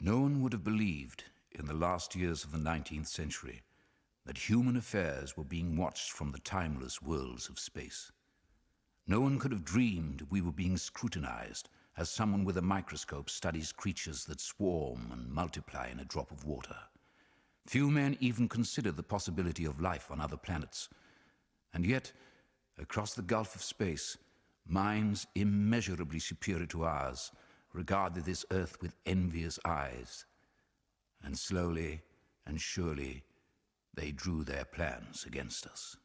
No one would have believed in the last years of the 19th century that human affairs were being watched from the timeless worlds of space. No one could have dreamed we were being scrutinized as someone with a microscope studies creatures that swarm and multiply in a drop of water. Few men even considered the possibility of life on other planets. And yet, across the gulf of space, minds immeasurably superior to ours regarded this Earth with envious eyes. And slowly and surely, they drew their plans against us.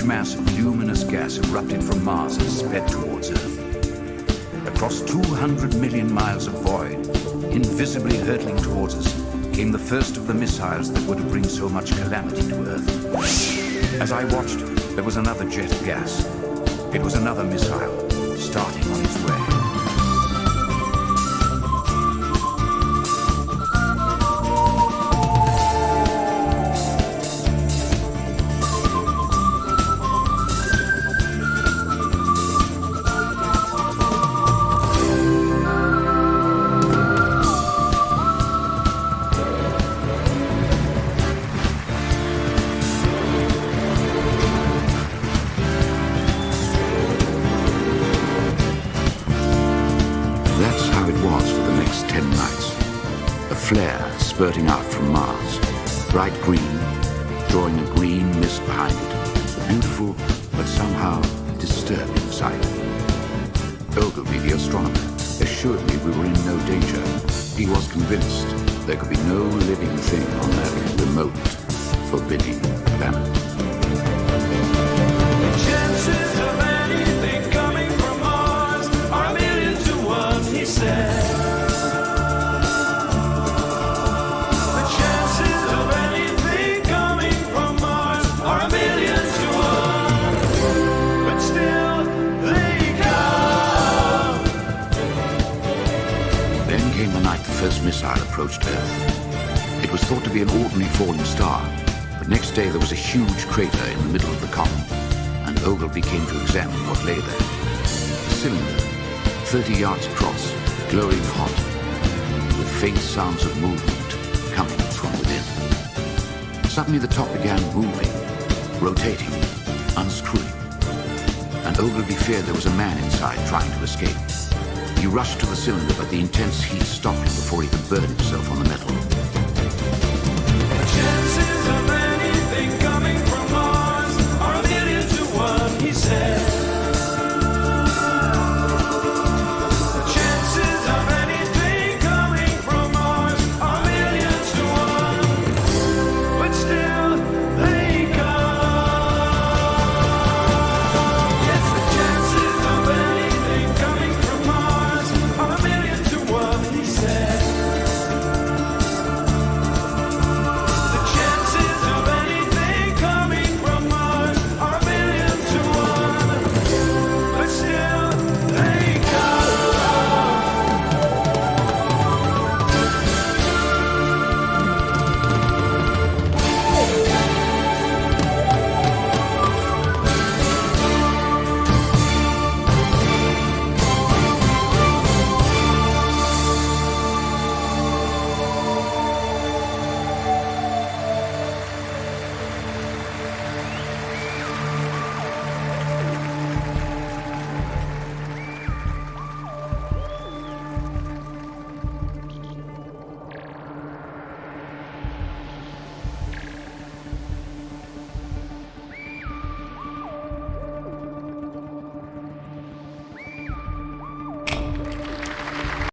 mass of luminous gas erupted from Mars and sped towards Earth. At Across 200 million miles of void, invisibly hurtling towards us, came the first of the missiles that were to bring so much calamity to Earth. As I watched, there was another jet of gas. It was another missile, starting on its way. Flare spurting out from Mars, bright green, drawing a green mist behind it. A beautiful, but somehow disturbing sight. Ogilvy, the astronomer, assured me we were in no danger. He was convinced there could be no living thing on that remote, forbidding planet. The chances of anything coming from Mars are 1,000,000 to 1, he said. The first missile approached Earth. It was thought to be an ordinary falling star, but next day there was a huge crater in the middle of the comet, and Ogilvy came to examine what lay there. A cylinder, 30 yards across, glowing hot, with faint sounds of movement coming from within. Suddenly the top began moving, rotating, unscrewing, and Ogilvy feared there was a man inside trying to escape. He rushed to the cylinder, but the intense heat stopped him before he could burn himself on the metal.